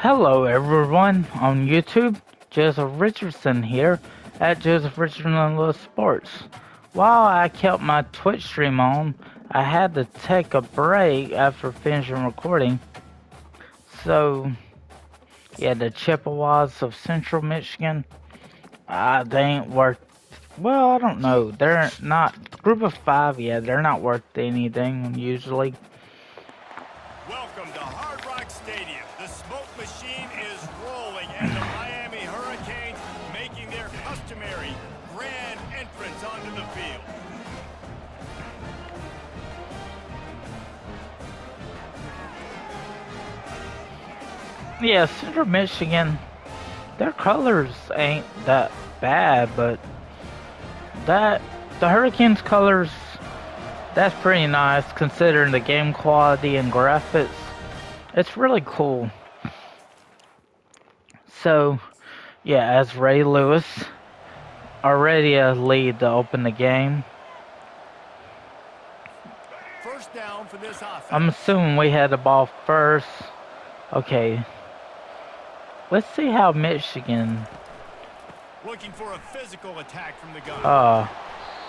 Hello everyone on YouTube, Joseph Richardson here at Joseph Richardson Little Sports. While I kept my Twitch stream on, I had to take a break after finishing recording. So, yeah, the Chippewas of Central Michigan, they ain't worth, well, I don't know, they're not, group of five, yeah, they're not worth anything usually. Welcome to Hard Rock Stadium. The smoke machine is rolling and the Miami Hurricanes making their customary grand entrance onto the field. Yeah, Central Michigan, their colors ain't that bad, but the Hurricanes colors, that's pretty nice considering the game quality and graphics. It's really cool. So, yeah, as Ray Lewis, already a lead to open the game. First down for this offense. I'm assuming we had the ball first. Okay. Let's see how Michigan. Looking for a physical attack from the gun.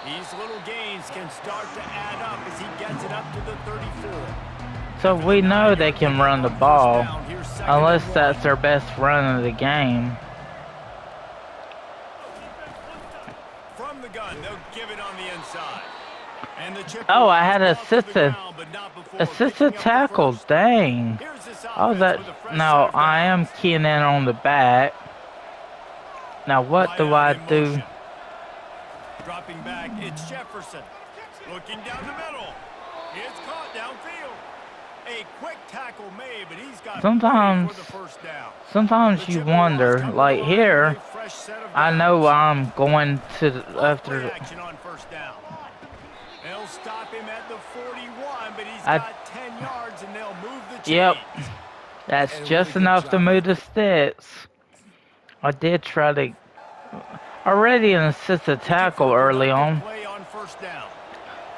These little gains can start to add up as he gets it up to the 34. So we know they can run the ball, unless that's their best run of the game. From the gun, they'll give it on the inside. And the oh, I had assisted tackle. Dang. Oh, that. Now I am keying in on the back. Now what do I do? Dropping back, it's Jefferson. Looking down the middle. It's caught downfield. A quick tackle made, but he's got sometimes for the first down. Sometimes you wonder, like here, I know I'm going to after. Action on first down. They'll stop him at the 41, but he's got 10 yards and they'll move the chains. Yep. That's just enough to move the sticks. I did try to already an assisted tackle early on.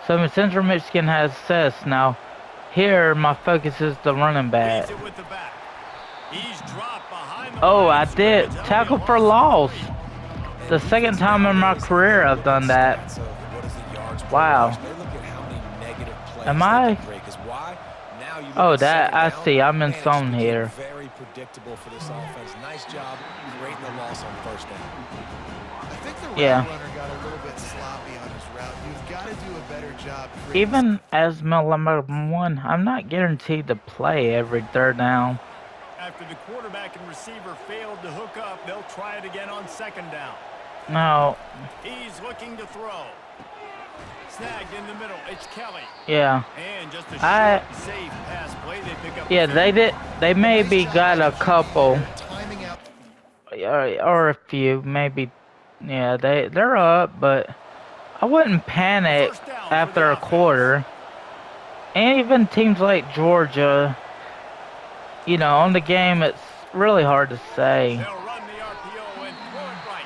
So Central Michigan has success now. Here, my focus is the running back. Oh, I did tackle for loss. The second time in my career I've done that. Wow. Am I? Oh, that I see. I'm in zone here. Very predictable for this offense. Nice job creating the loss on first down. I think the route runner got a little bit sloppy on his route. You've got to do a better job. Even as number one, I'm not guaranteed to play every third down. After the quarterback and receiver failed to hook up, they'll try it again on second down. No. He's looking to throw. Snagged in the middle. It's Kelly. Yeah. And just a short, safe pass play. They pick up. Yeah, they did. They maybe got a couple, or a few, maybe. Yeah, they're up, but I wouldn't panic after a quarter. And even teams like Georgia, you know, on the game, it's really hard to say. They'll run the RPO and throw it right.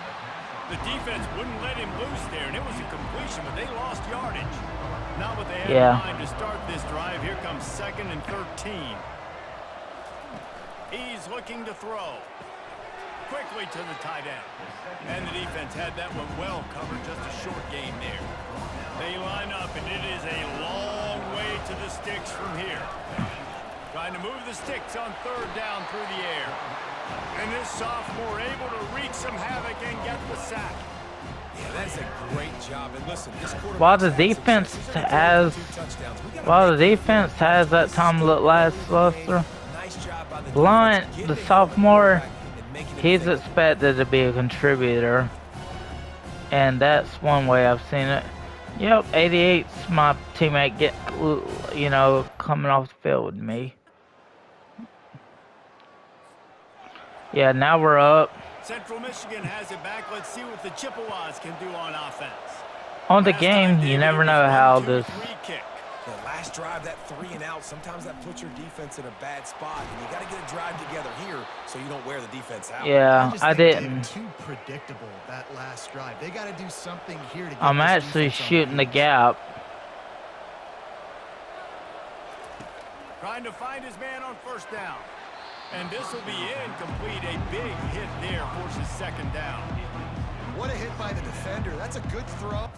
The defense wouldn't let him loose there, and it was a completion, but they lost yardage. Not what they had in mind to start this drive. Here comes second and 13. He's looking to throw. Quickly to the tight end. And the defense had that one well covered. Just a short game there. They line up, and it is a long way to the sticks from here. Trying to move the sticks on third down through the air. And this sophomore able to wreak some havoc and get the sack. Yeah, that's a great job. And listen, this while the defense has that Tom Lassiter, Blunt, the sophomore, he's expected to be a contributor, and that's one way I've seen it. Yep, 88's my teammate coming off the field with me. Yeah, now we're up. Central Michigan has it back. Let's see what the Chippewas can do on offense. On the game, you never know how this. The last drive, that 3 and out, sometimes that puts your defense in a bad spot, and you got to get a drive together here so you don't wear the defense out. Yeah, I didn't. Too predictable that last drive. They got to do something here to get I'm actually shooting the gap. Trying to find his man on first down. And this will be incomplete. A big hit there forces second down. What a hit by the defender. That's a good throw.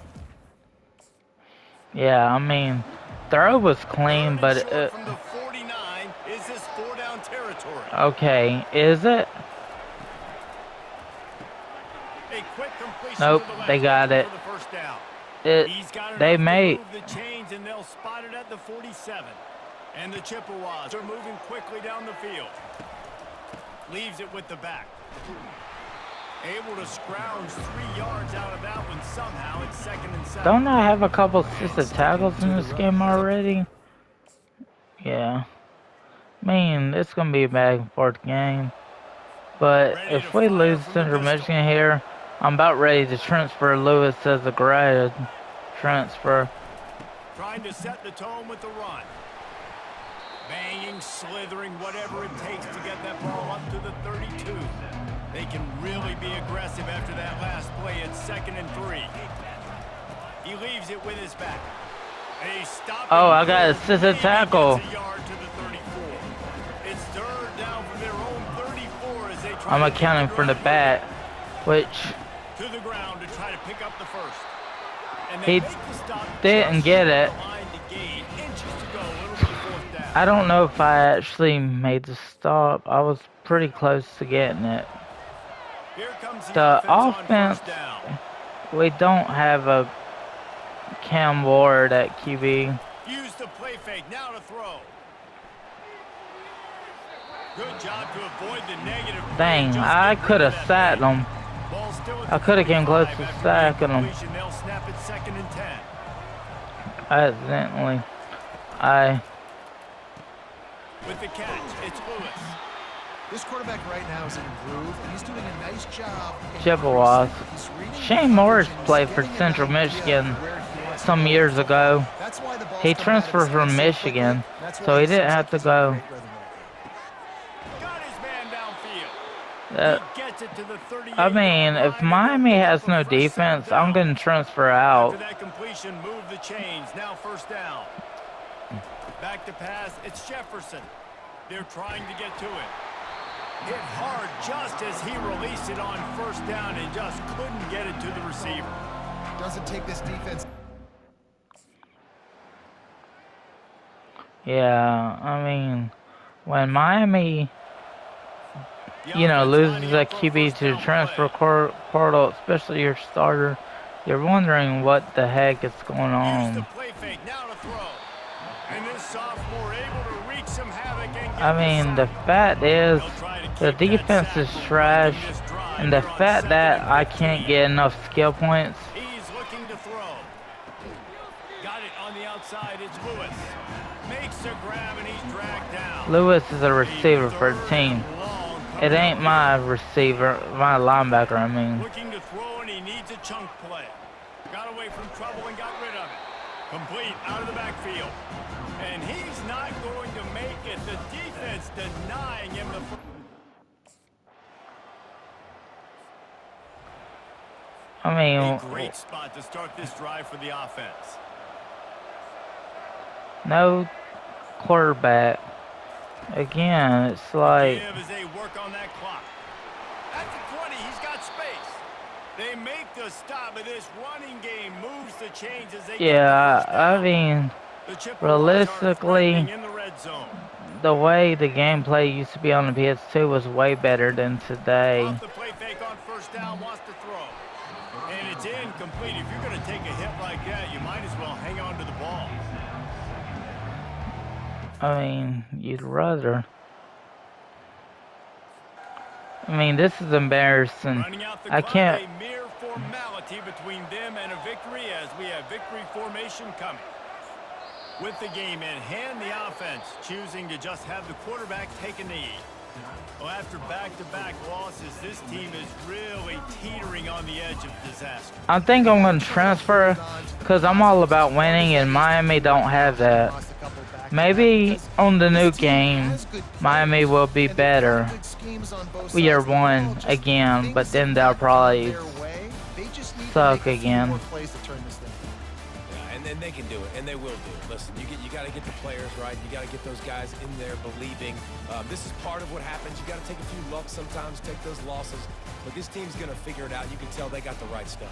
Yeah, I mean, throw was Third clean, and but short from the 49. Is this 4-down territory? okay, is it? A quick completion Nope, to the left, they got looking it. for the first down. It, He's got they enough to may. move the chains, and they'll spot it at the 47. And the Chippewas are moving quickly down the field. Leaves it with the back. Able to scrounge 3 yards out of that one somehow. It's 2nd and 7. Don't I have a couple assisted tackles in this game already? Yeah. Man, it's gonna be a back and forth game. But Ready if to we fire lose from the Central pistol. Michigan here, I'm about ready to transfer Lewis as a grad transfer. Trying to set the tone with the run. Banging, slithering, whatever it takes to get that ball up to the 32. They can really be aggressive after that last play. It's 2nd and 3. He leaves it with his back. A stop. Oh, I got assisted tackle. Gets a yard to the 34. It's 3rd down from their own 34 as they try I'm to accounting keep for the drive bat, which to the ground to try to pick up the first. And he they make the stop didn't just get at it. the line to gain. Inches to go. It'll be 4th down. I don't know if I actually made the stop. I was pretty close to getting it. Here comes The on offense, first down. we don't have a Cam Ward at QB. Use the play fake. Now to throw. Good job to avoid the negative play. Dang, Just I get rid could of have that sacked fake. him. Ball still at I the could have came close 45 to after the sacking him. incompletion. They'll snap it 2nd and 10. Accidentally. With the catch, it's Lewis. This quarterback right now is in a groove, and he's doing a nice job. Chippewas. He's reading Shane Morris positions, played for getting an Central idea Michigan where he wants to some go. years ago. That's why the ball's He coming out of transferred his from hands so Michigan, quickly. That's so why he seems didn't have like to he's in a go. great rhythm right now. Got his man downfield. Uh, He gets it to the 38. I mean, if Miami has no defense, I'm going to transfer out. After that completion, move the chains. Now 1st down. Back to pass. It's Jefferson. They're trying to get to it. Hit hard just as he released it on 1st down and just couldn't get it to the receiver. Doesn't take this defense. Yeah, I mean, when Miami, you know, loses a QB to the transfer portal, especially your starter, you're wondering what the heck is going Use the on. play fake now to throw. And this sophomore able to wreak some havoc and get I mean, the fact is, the defense is trash, and the fact that I can't get enough skill points. He's looking to throw. Got it on the outside. It's Lewis. Makes a grab and he's dragged down. Lewis is a receiver for the team. It ain't my receiver, my linebacker, I mean. Looking to throw and he needs a chunk play. Got away from trouble and got rid of it. Complete out of the backfield. And he's not going to make it. The defense denying him the I mean, a great spot to start this drive for the offense. no quarterback. Again, it's like, Give as they work on that clock. At the 20, he's got space. They make the stop, but this running game moves the chains as they yeah, get the first I down. mean, The Chippewas are realistically, threatening in the red zone. the way the gameplay used to be on the PS2 was way better than today. Off the play fake on 1st down, wants to throw. And it's incomplete. If you're going to take a hit like that, you might as well hang on to the ball. I mean, you'd rather. I mean, this is embarrassing. Running out the I clock, can't. a mere formality between them and a victory as we have victory formation coming. With the game in hand, the offense choosing to just have the quarterback take a knee. Well, after back-to-back losses, this team is really teetering on the edge of disaster. I think I'm going to transfer because I'm all about winning, and Miami don't have that. Maybe on the new game, Miami will be better. We are one again, but then they'll probably suck again. and they can do it, and they will do it. Listen, you got to get the players right. You got to get those guys in there believing. This is part of what happens. You got to take a few lumps sometimes, take those losses. But this team's going to figure it out. You can tell they got the right stuff.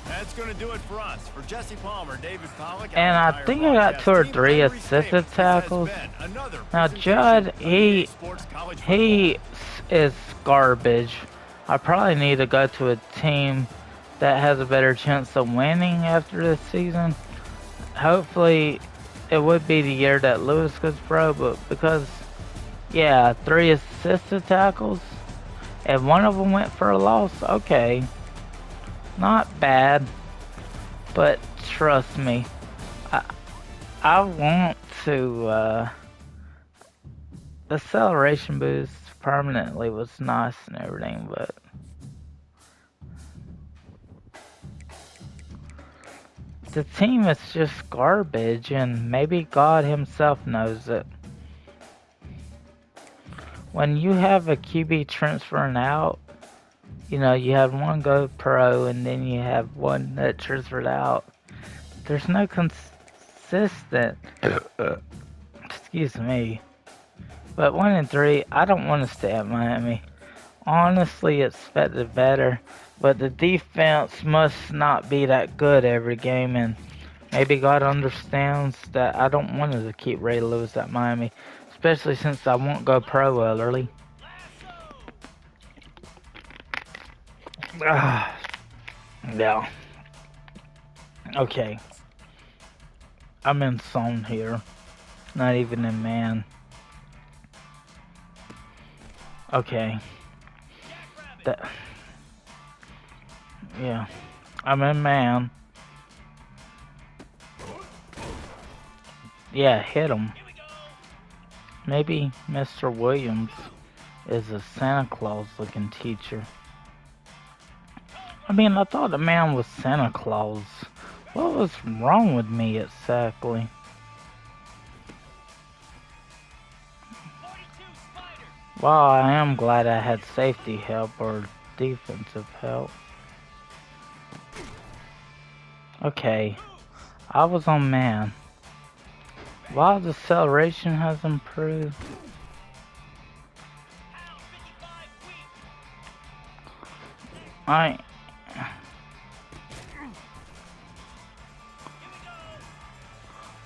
That's going to do it for us. For Jesse Palmer, David Pollock, And I think I got 2 or 3 assisted tackles. Now Judd, he is garbage. I probably need to go to a team that has a better chance of winning after this season. Hopefully, it would be the year that Lewis goes pro, but because, yeah, 3 assisted tackles, and 1 of them went for a loss, okay. Not bad, but trust me, I want to, the acceleration boost permanently was nice and everything, but the team is just garbage, and maybe God himself knows it. When you have a QB transferring out, you know, you have 1 go pro and then you have 1 that transferred out. There's no consistent, excuse me. But 1 and 3, I don't want to stay at Miami. Honestly, expected better, but the defense must not be that good every game, and maybe God understands that I don't want to keep Ray Lewis at Miami, especially since I won't go pro early. Yeah. Okay. I'm in zone here. Not even in man. Okay. Yeah. I'm in man. Yeah, hit him. Maybe Mr. Williams is a Santa Claus looking teacher. I mean, I thought the man was Santa Claus. What was wrong with me exactly? Well, I am glad I had safety help or defensive help. Okay, I was on man. While the acceleration has improved,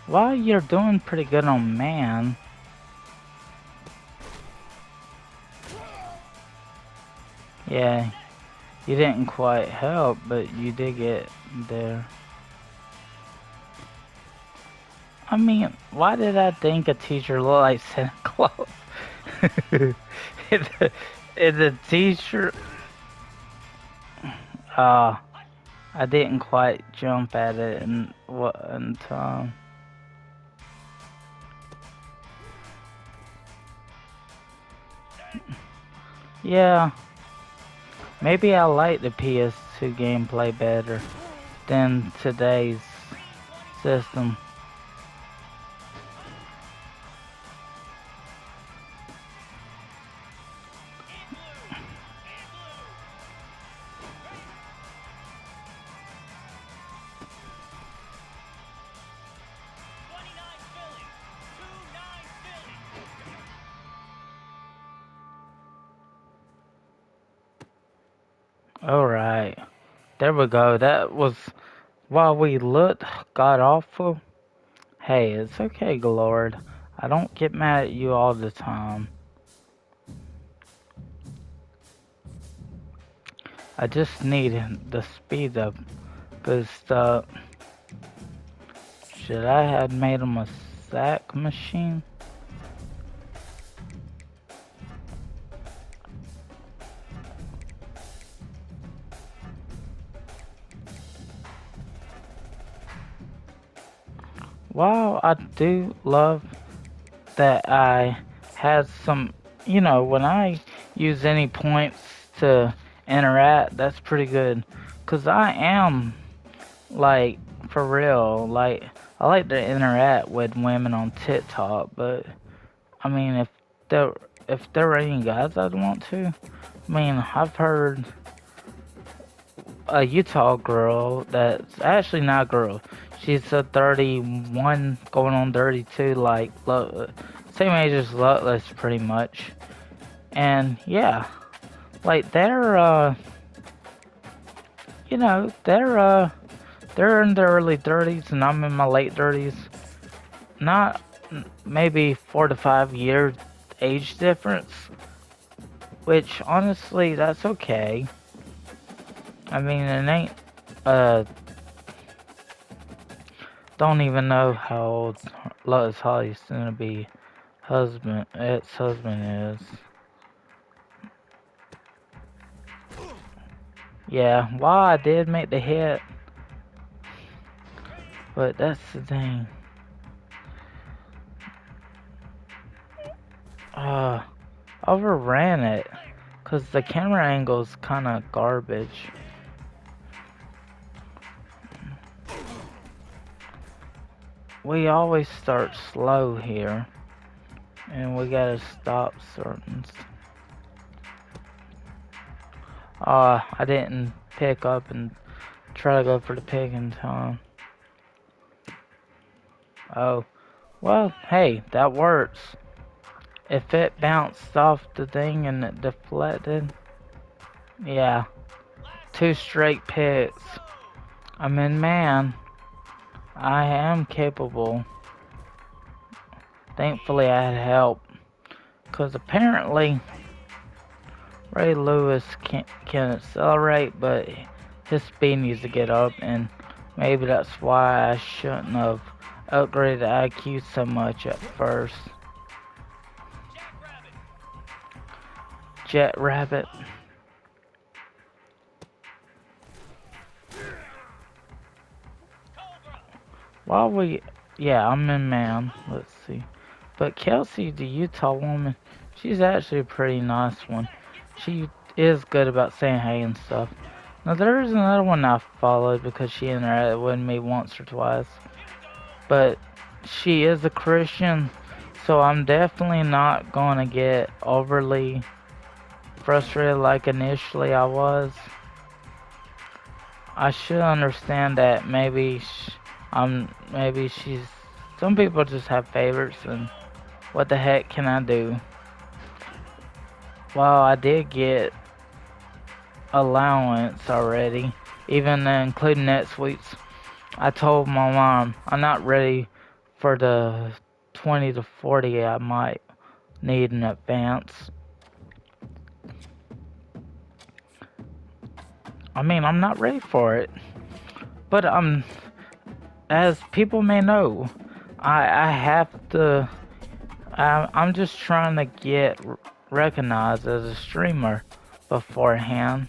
while you're doing pretty good on man, yeah, you didn't quite help, but you did get there. I mean, why did I think a teacher looked like Santa Claus? Is the teacher... I didn't quite jump at it in time. Yeah, maybe I like the PS2 gameplay better than today's system. Alright, there we go. That was, while we looked god awful. Hey, it's okay, Lord. I don't get mad at you all the time. I just need the speed up boost up. Should I have made him a sack machine? While I do love that I had some, you know, when I use any points to interact, that's pretty good. Cause I am, like, for real, like, I like to interact with women on TikTok, but, I mean, if there were any guys I'd want to, I mean, I've heard a Utah girl that's actually not a girl. She's a 31 going on 32, like, same age as Lutless, pretty much. And, yeah, like, you know, they're in their early 30s, and I'm in my late 30s. Not maybe 4 to 5 year age difference, which, honestly, that's okay. I mean, it ain't, don't even know how old Lotus Holly's gonna be ex-husband is. Yeah, while I did make the hit, but that's the thing. Overran it, cause the camera angle's kinda garbage. We always start slow here, and we gotta stop certain. I didn't pick up and try to go for the pick in time. Oh, well, hey, that works. If it bounced off the thing and it deflected, yeah, 2 straight picks. I mean, man, I am capable. Thankfully, I had help, cause apparently Ray Lewis can accelerate, but his speed needs to get up, and maybe that's why I shouldn't have upgraded IQ so much at first. Jet Rabbit. Yeah, I'm in man. Let's see. But Kelsey, the Utah woman, she's actually a pretty nice one. She is good about saying hey and stuff. Now there's another one I followed because she interacted with me once or twice. But she is a Christian, so I'm definitely not gonna get overly frustrated like initially I was. I should understand that maybe she's, some people just have favorites, and what the heck can I do? Well, I did get allowance already, even including NetSuites. I told my mom I'm not ready for the 20 to 40 I might need in advance. I mean, I'm not ready for it, but as people may know, I have to. I'm just trying to get recognized as a streamer beforehand.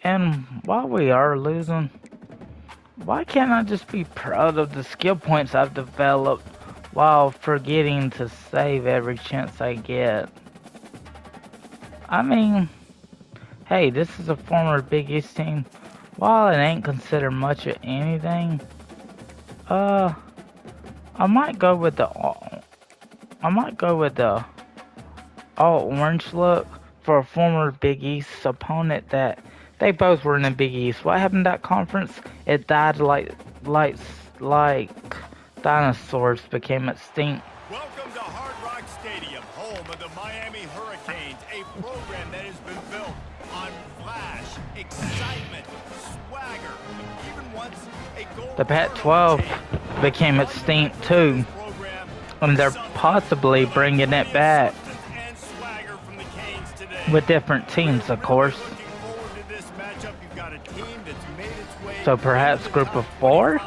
And while we are losing, why can't I just be proud of the skill points I've developed while forgetting to save every chance I get? I mean, hey, this is a former Big East team. While it ain't considered much of anything, I might go with the all orange look for a former Big East opponent that they both were in the Big East. What happened at that conference? It died like dinosaurs became extinct. Welcome to Hard Rock Stadium, home of the Miami Hurricanes, a program that has been built on flash, excitement, swagger, even once a goal. The Pac-12 became extinct too, and they're possibly bringing it back with different teams, of course. So perhaps group of 4? Now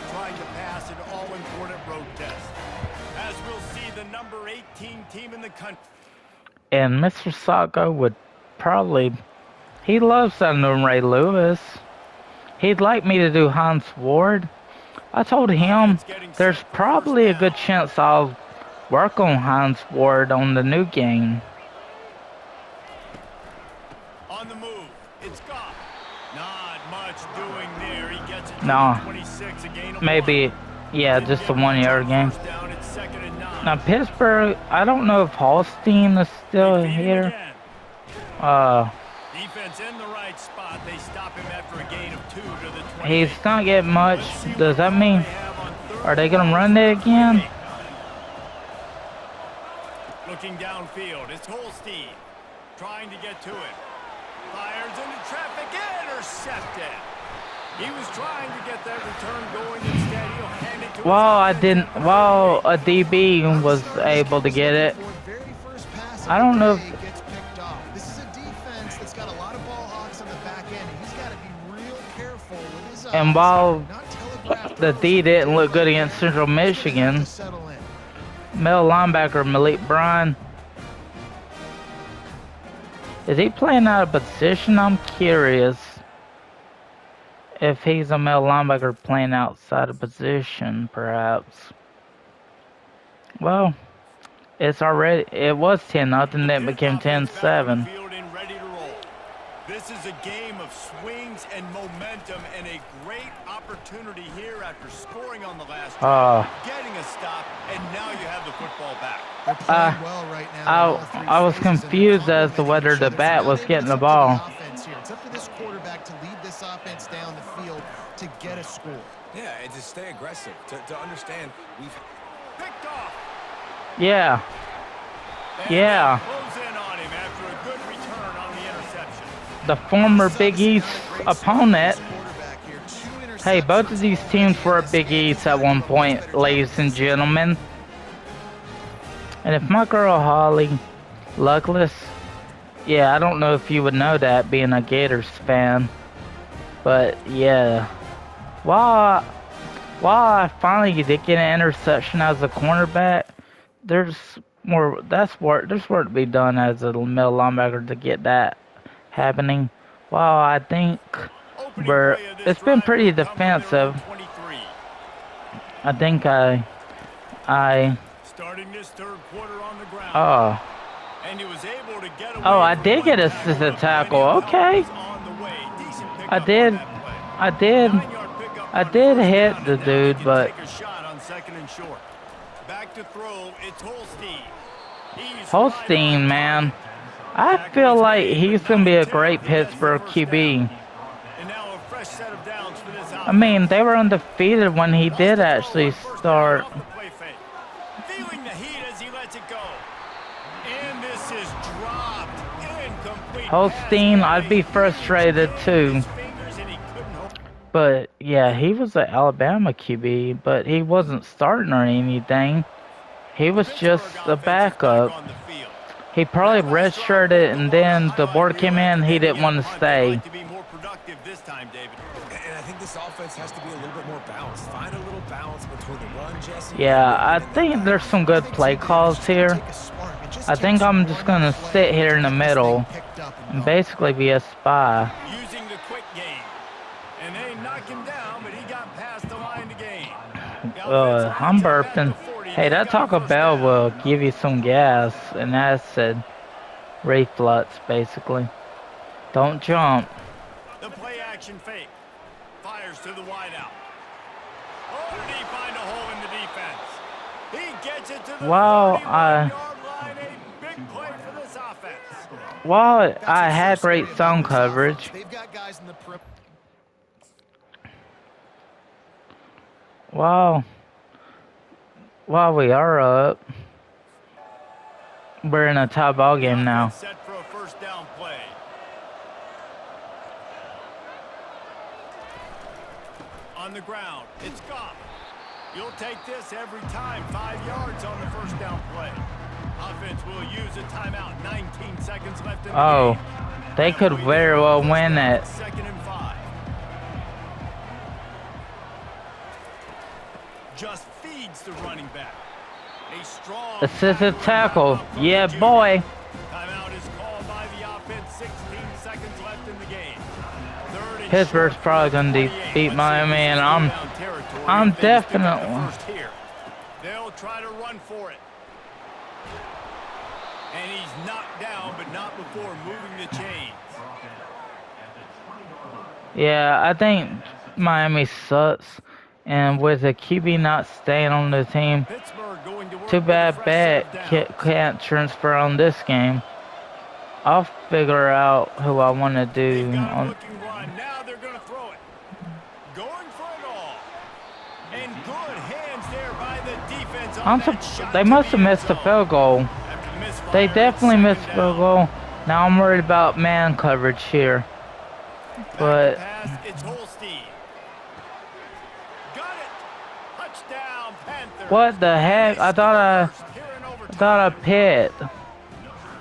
trying to pass an all-important road test. As we'll see, the number 18 team in the country. And Mr. Sacco would probably, he loves sounding Ray Lewis. He'd like me to do Hans Ward. I told him there's probably a good chance I'll work on Hans Ward on the new game. On the move, it's Goff. Not much doing there. He gets it to No, 26, a gain of maybe Yeah, Didn't just a get much on 1 yard game. first down. It's 2nd and 9. Now Pittsburgh, I don't know if Holstein is They still feed him here. again. Uh, Defense in the right spot. They stop him after a gain of 2 to the 28. he's not getting much. Let's see Does what that call mean? they have on third Are they and gonna long, run it 3rd and again? 8. Looking downfield, it's Holstein trying to get to it. Fires into traffic, intercepted. He was trying to get that return going. Instead, he'll hand it to Well, I his didn't. offensive Well, teammate. a DB was able to get it. I don't know if. Gets picked off. This is a defense that's got a lot of ball hawks on the back end, and he's got to be real careful with his eyes. And while Not telegraph the throws D from didn't look good like against that. Central He's gonna have Michigan, to settle in. middle linebacker Malik Bryan, is he playing out of position? I'm curious if he's a middle linebacker playing outside of position, perhaps. Well, it's already. It was 10-0, then it became Offense back on the 10-7. field and ready to roll. This is a game of swings and momentum, and a great opportunity here after scoring on the last drive, getting a stop, and now you have the football back. They're playing well right now in all three I was phases, and they're confused as to complementing whether each the other. So bat now was maybe getting it's the up to ball. offense here. It's up to this quarterback to lead this offense down the field to get a score. Yeah, and to stay aggressive, to understand we've Picked off. Yeah. And Yeah. they close in on him after a good return on the interception. The former Big East opponent. Hey, both of these teams were Big East at one point, ladies and gentlemen. And if my girl Holly Luckless, yeah, I don't know if you would know that being a Gators fan, but yeah. While I finally did get an interception as a cornerback, there's there's work to be done as a middle linebacker to get that happening. While I think Opening play of this it's been drive pretty will come from their own defensive. 23. I think I Starting this third quarter on the ground. oh And he was able to get away I from did one get a tackle, assisted but tackle. plenty of help Okay, was on the way. Decent I pickup on did that play. I did 9-yard pickup I on did first hit down, the and now they dude, can but take a shot on 2nd and short. Back to throw, it's Holstein. He's Holstein, right man, on I target. feel Tackle is like made, he's but gonna not be a until great he gets the Pittsburgh first QB. down. And now a fresh set of downs for this offense. I mean, they were undefeated when he Wants did to throw actually on first down start. off the play fake. Feeling the heat as he lets it go. And this is dropped. Incomplete Holstein, pass. I'd be frustrated too. But yeah, he was an Alabama QB, but he wasn't starting or anything. He was just a backup. He probably redshirted, and then the board came in. He didn't want to stay. And I think this offense has to be a little bit more balanced. Find a little balance between the run, Jesse. Yeah, I think there's some good play calls here. I think I'm just gonna sit here in the middle and basically be a spy. Using the quick game. And they knock him down, but he got past the line to gain. I'm burping. Hey, that Taco Bell will give you some gas and acid reflux, basically. Don't jump. The play action fake. Fires to the wideout. Oh, did he find a hole in the defense? He gets it to the Wow, 31-yard line. A big play for this offense. While I had great zone coverage, They've got guys in the while we are up, we're in a tie ball game now. Set for a first down play. On the ground, it's Goff. You'll take this every time. 5 yards on the first down play. Offense will use a timeout. 19 seconds left in the game. They could very well win it. 2nd and 5. Just feeds the running back. A strong Assisted tackle. Yeah, boy. Timeout is called by the offense. 16 seconds left in the game. Pittsburgh's probably gonna beat Miami, and I'm definitely. They'll try to run for it. And he's knocked down, but not before moving the chains. Yeah, I think Miami sucks. And with the QB not staying on the team, Pittsburgh going to too work with a bad fresh set Bet of downs. can't transfer on this game. I'll figure out who I want to They've do got him on. looking run. Now they're going to throw it. Going for it all. And good hands there by the defense on that shot They to must the have end missed a zone. field goal. After the misfire, They it's definitely second missed a field down. goal. Now I'm worried about man coverage here. Back But to pass, it's Holstein. Got it. Touchdown, Panthers. what the heck? And they score first here in I thought I overtime. pit.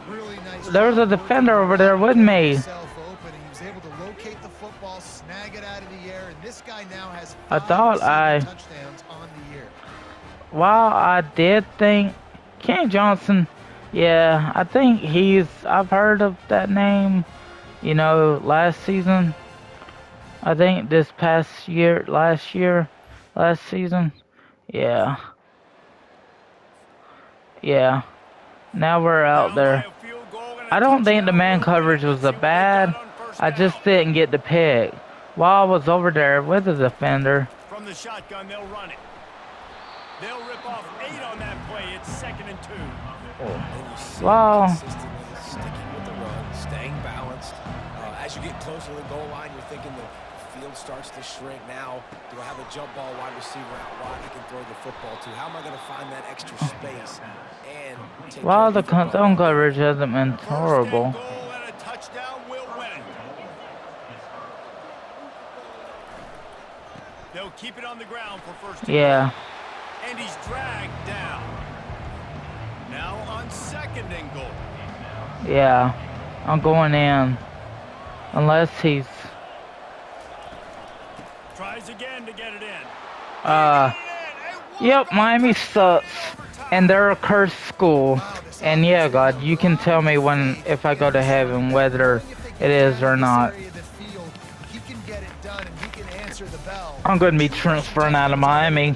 Really nice There was a job working defender the over there route, with getting me. himself open. He was able to locate the football, snag it out of the air, and this guy now has I 5 thought receiving touchdowns on the year. While I did think Ken Johnson, yeah, I think I've heard of that name, last season. I think this past year, last season. Yeah, yeah. Now we're out Down by there. a field goal and a I don't think the touchdown man will win coverage it. was Let's a see what they've got bad. on first I down. just didn't get the pick. While I was over there with the defender. From the shotgun, they'll run it. They'll rip off 8 on that play. It's 2nd and 2. And you see Wow. consistently sticking with the run, staying balanced. As you get closer to the goal line, you're thinking the field starts to shrink. Now, do I have a jump ball wide receiver out wide I can throw the football to? How am I going to find that extra space and take care While of the the football? zone coverage hasn't been First and horrible. goal and a touchdown will win it. They'll keep it on the ground for first and Yeah. goal. And he's dragged down. Now on 2nd and goal. Yeah, I'm going in. Unless he's, Tries again to get it in. yep, Miami sucks. And they're a cursed school. And yeah, God, you can tell me if I go to heaven, whether it is or not. I'm going to be transferring out of Miami.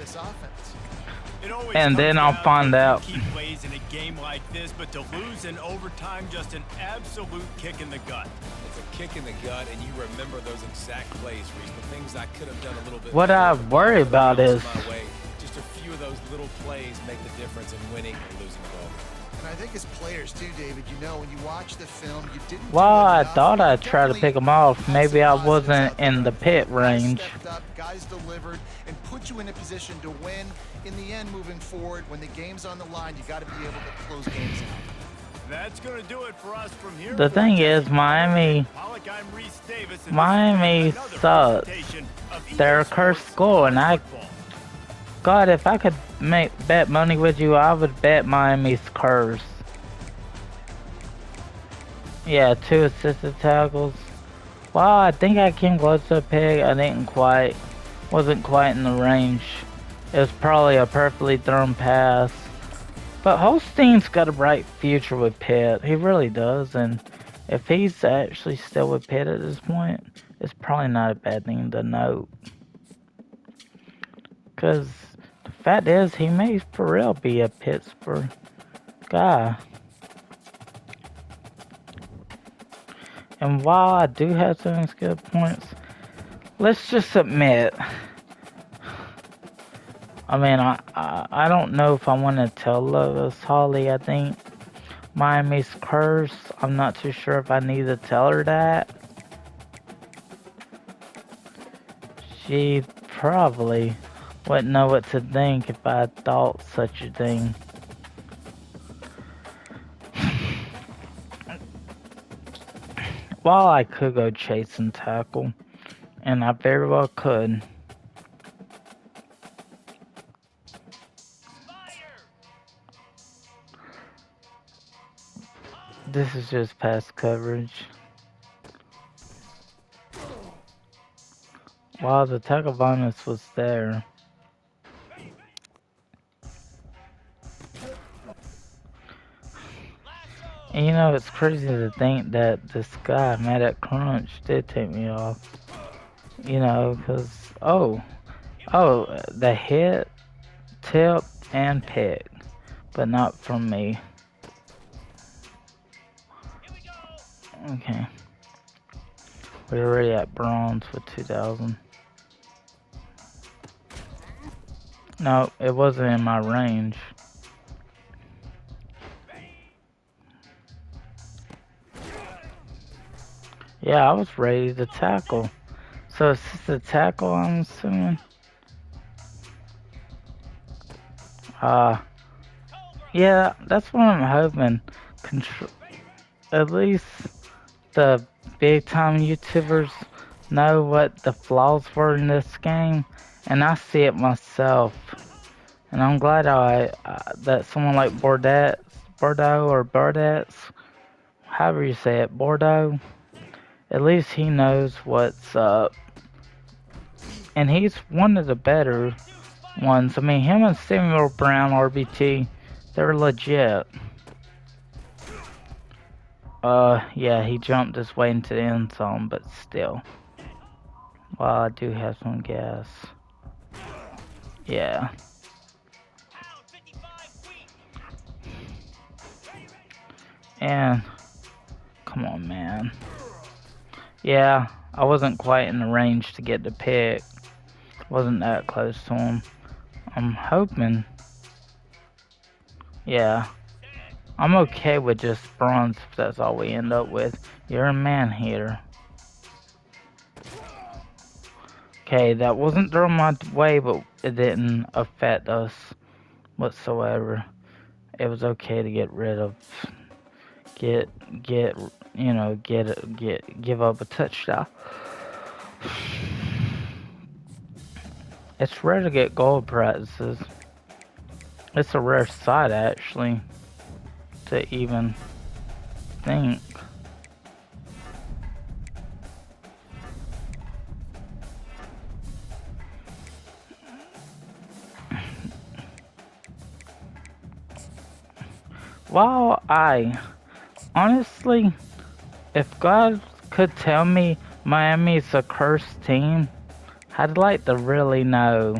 And then I'll find out. Key plays in a game like this, but to lose in overtime, just an absolute kick in the gut. It's a kick in the gut, and you remember those exact plays, Reese. The things I could have done a little bit What I better. worry about is, Just a few of those little plays make the difference in winning or losing the ball. And I think as players too, David, when you watch the film, you didn't. well, I thought I'd try to pick him off. Maybe I wasn't in the pit range. Guys delivered and put you in a position to win. In the end, moving forward, when the game's on the line, you got to be able to close games out. That's going to do it for us from here. The thing is, Miami sucks. They're a cursed school, and God, if I could bet money with you, I would bet Miami's curse. Yeah, 2 assisted tackles. Well, I think I came close to a pick. Wasn't quite in the range. It was probably a perfectly thrown pass. But Holstein's got a bright future with Pitt. He really does. And if he's actually still with Pitt at this point, it's probably not a bad thing to note. Because the fact is, he may for real be a Pittsburgh guy. And while I do have some good points, let's just admit, I mean, I don't know if I want to tell Lois Holly, I think Miami's curse. I'm not too sure if I need to tell her that. She probably wouldn't know what to think if I thought such a thing. While I could go chase and tackle, and I very well could. This is just pass coverage. While the tackle bonus was there. And it's crazy to think that this guy, Mad at Crunch, did take me off. Because, the hit, tip, and pick. But not from me. Okay. We're already at bronze with 2,000. No, it wasn't in my range. Yeah, I was ready to tackle. So is this a tackle, I'm assuming? Uh, yeah, that's what I'm hoping. Contr At least the big time YouTubers know what the flaws were in this game, and I see it myself. And I'm glad that someone like Bordeaux or Bardets, however you say it, Bordeaux, at least he knows what's up. And he's one of the better ones. I mean, him and Samuel Brown, RBT, they're legit. Yeah, he jumped his way into the end zone, but still. Well, I do have some gas. Yeah. And, come on, man. Yeah, I wasn't quite in the range to get the pick. Wasn't that close to him. I'm hoping. Yeah. I'm okay with just bronze if that's all we end up with. You're a man here. Okay, that wasn't thrown my way, but it didn't affect us whatsoever. It was okay to get rid of, get, you know, give up a touchdown. It's rare to get goal practices. It's a rare sight, actually, to even think. While honestly, if God could tell me Miami's a cursed team, I'd like to really know.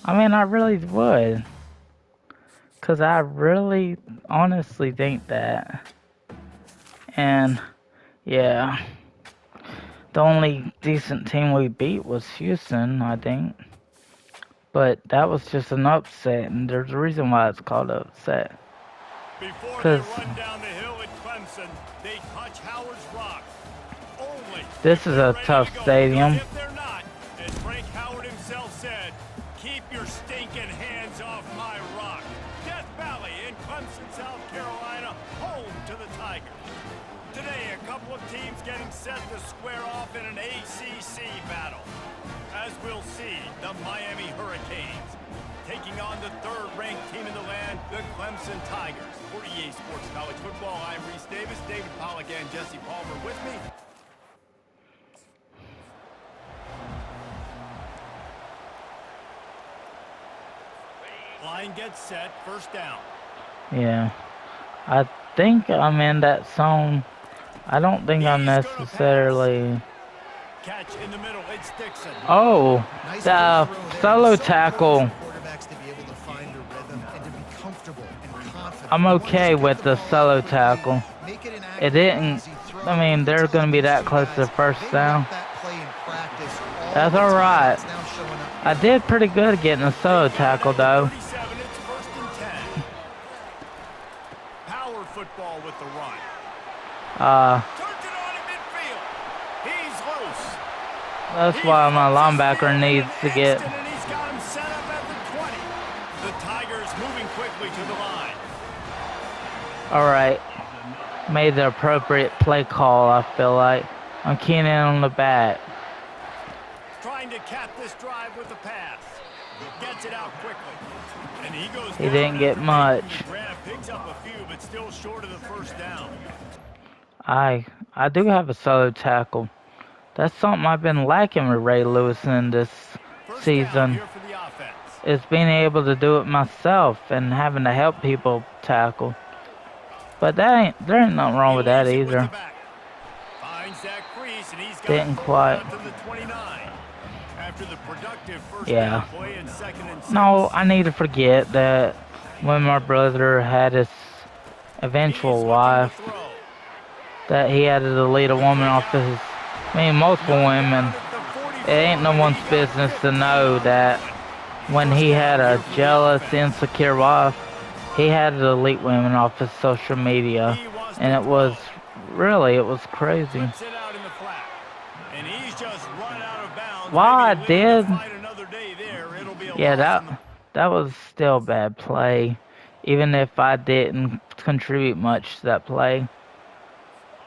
I mean, I really would. Because I really honestly think that. And, yeah. The only decent team we beat was Houston, I think. But that was just an upset, and there's a reason why it's called an upset. Before they Because run down the hill at Clemson, they touch Howard's Rock. Only this if is they're a ready tough to go. stadium. Because if they're not, as Frank Howard himself said, keep your stinking hands off my rock. Death Valley in Clemson, South Carolina, home to the Tigers. Today, a couple of teams getting set to square off in an ACC battle. As we'll see, the Miami Hurricanes taking on the third-ranked team in the land, the Clemson Tigers. For EA Sports College Football, I'm Reese Davis, David Pollack, and Jesse Palmer with me. Line gets set, first down. Yeah. I think I'm in that zone. I don't think I'm He's gonna necessarily... Catch in the middle, it's Dixon. Oh, Nice the quick throw there. solo It's so important tackle. for quarterbacks to be able to find a rhythm and to be comfortable and confident. I'm You want to okay scoop with the ball up solo quickly, tackle. make it an It accurate, didn't... easy throw. I mean, You they're tell going to be these that two close to guys, first they down. rep that play in practice all That's the time. alright. It's now showing up. I did pretty good getting a solo tackle, though. 37, it's first and 10. Power football with the run. Turns it on in midfield. He's loose. That's He why my flips his linebacker field in needs an to get... instant, and he's got him set up at the 20. The Tigers moving quickly to the line. Alright. Made the appropriate play call, I feel like. I'm keying in on the back. Trying to cap this drive with a pass. Gets it out quickly. And he goes He down didn't get after making much. the grab. Picks up a few, but still short of the first down. I do have a solo tackle. That's something I've been lacking with Ray Lewis in this First down season. here for the offense. Is being able to do it myself and having to help people tackle. But there ain't nothing wrong with that either. Finds that crease, and he's got Didn't it quite. out to the 29. After the productive first Yeah. down play and second and 6. No, I need to forget that when my brother had his eventual wife, that he had to delete a woman off of his, I mean, multiple women. It ain't no one's business to know that when he had a jealous, insecure wife, he had to delete women off his social media, He wants and to it throw. was really, it was crazy. Flips it out in the flat. And he's just run out of bounds. Well, I Maybe living to did, fight another day there. It'll be a yeah, loss in the that was still bad play, even if I didn't contribute much to that play.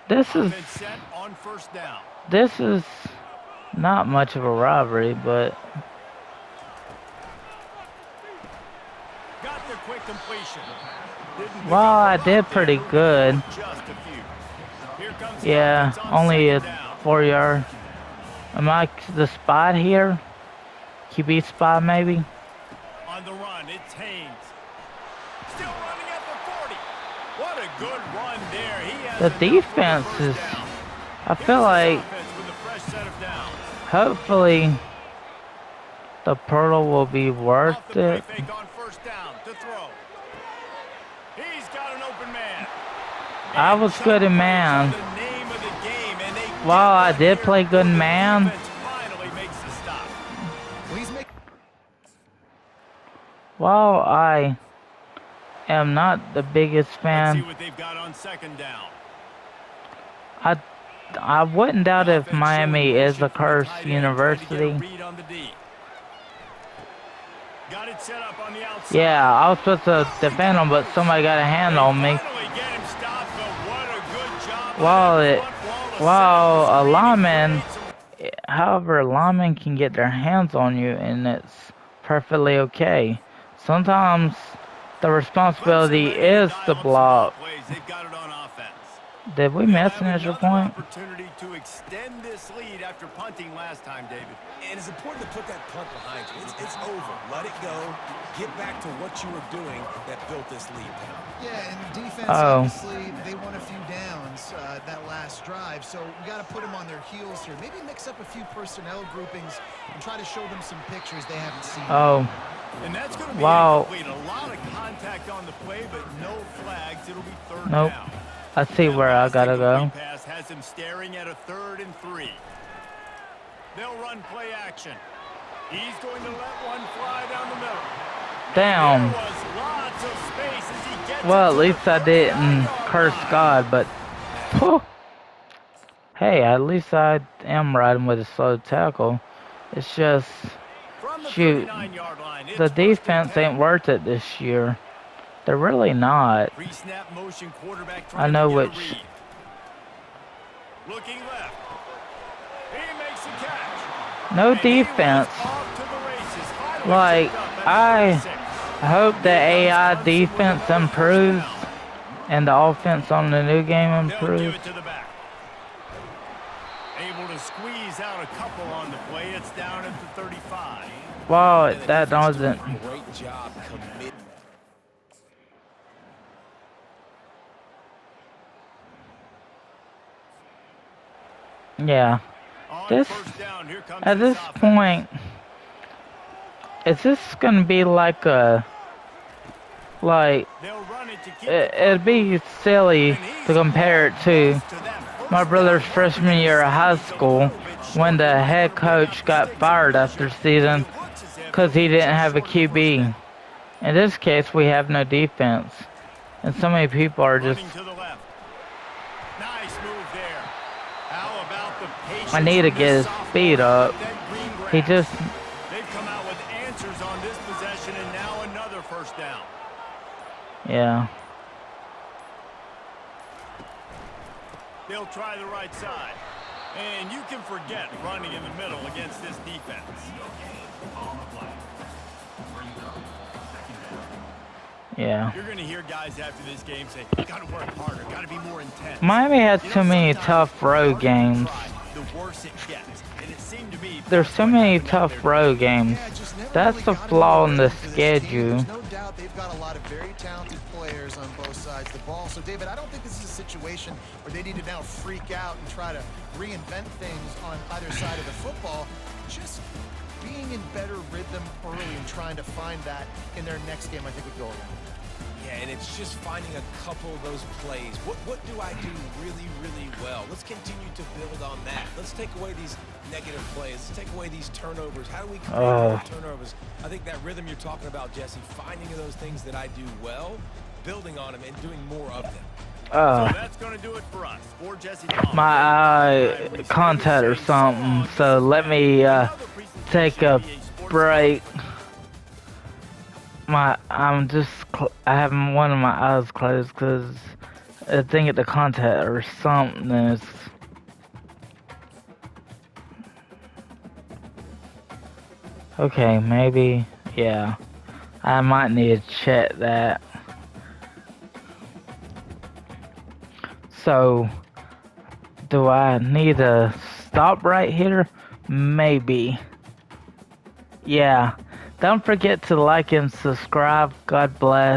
This is offense set on first down. this is not much of a robbery, but Got the quick completion. Didn't pick well, up I a did lot pretty there, moving good. forward just a few. Here comes the Yeah, offense on only a second down. 4 yard. Am I the spot here? QB spot maybe? On the run, it's Haynes. Still running at the 40. What a good run there. He has The enough for the defense first is, down. I Here's feel this like offense with a fresh set of downs. hopefully the portal will be worth Off the play it. fake on first down to throw. He's got an open man. I And was chunk good in plays man. are the name of the game, and they get While I one did here play good before in the man, defense finally makes the stop. Well, he's making while I am not the biggest Let's see fan, what they've got on second down. I I wouldn't doubt The if offense showing Miami is motion a from the cursed tight end, trying to get a university. read on the D. Got it set up on the outside. Yeah, I was supposed to defend him, but somebody got a hand They on me. finally get him stopped, but what a good job by While that it, front wall to set up while the a screen and lineman, create some. however, a lineman can get their hands on you, and it's perfectly okay. Sometimes the Clemson responsibility ready to is to dial up some ball block. plays. They've got it on offense. Did we They'll miss have an extra another point? opportunity to extend this lead after punting last time, David. And it's important to put that punt behind you. It's over. Let it go. Get back to what you were doing that built this lead. Yeah, and defense, Oh. obviously, they won a few downs that last drive, so we got to put them on their heels here. Maybe mix up a few personnel groupings and try to show them some pictures they haven't seen. Oh, And that's going to be wow. incomplete. A lot of contact on the play, but no flags. It'll be third Nope. down. I see That where I last gotta go. incomplete pass has him staring at a 3rd and 3. They'll run play action. He's going to let one fly down the middle. Damn. There was lots of space as he gets Well, it at to the least I didn't 39-yard curse line. God, but whew. Hey, at least I am riding with a slow tackle. It's just, From the shoot, 39-yard line, it's the 1st and defense 10. ain't worth it this year. They're really not. Pre-snap motion quarterback I trying know to get a which. read. Looking left. He makes a catch. No And he was defense. off to the races. Finally Like, picked up at 36. I hope the AI Clemson with defense another improves first down. and the offense on the new game They'll give improves. it to the back. Able to squeeze out a couple on the play. It's down at the 35. Well, And the that defense doing doesn't. a great job committing. Yeah. On This, first down, here comes at this offense. point, is this gonna be like a, like, They'll run it to keep the it'd be silly And he's to compare it to close to that first my brother's down freshman year of high school when the head coach got fired after season because he didn't have a QB. In this case, we have no defense, and so many people are just. Running to the left. Nice move there. How about the patience I need to from get this his speed sophomore up. with that green He grass? just, They've come out with answers on this possession, and now another first down. yeah. They'll try the right side. And you can forget running in the middle against this defense. Yeah. You're going to hear guys after this game say, got to work harder, got to be more intense. Miami has You know, too many sometimes tough the road harder you games. try, the worse it gets. And it seemed to me There's that's so what many happened out tough there road today. games. Yeah, just never That's really the got into flaw a in the rhythm for this team. schedule. There's no doubt they've got a lot of very talented players on both sides of the ball. So, David, I don't think this is a situation where they need to now freak out and try to reinvent things on either side of the football. Just being in better rhythm early and trying to find that in their next game, I think would go around. Yeah, and it's just finding a couple of those plays. What do I do really, really well? Let's continue to build on that. Let's take away these negative plays. Let's take away these turnovers. How do we create more turnovers? I think that rhythm you're talking about, Jesse, finding those things that I do well, building on them, and doing more of them. So that's going to do it for us. For Jesse Thomas. My contact or something, so let me take a break. I have one of my eyes closed because I think at the contact or something is. Okay, maybe, yeah. I might need to check that. So, do I need to stop right here? Maybe. Yeah. Don't forget to like and subscribe. God bless.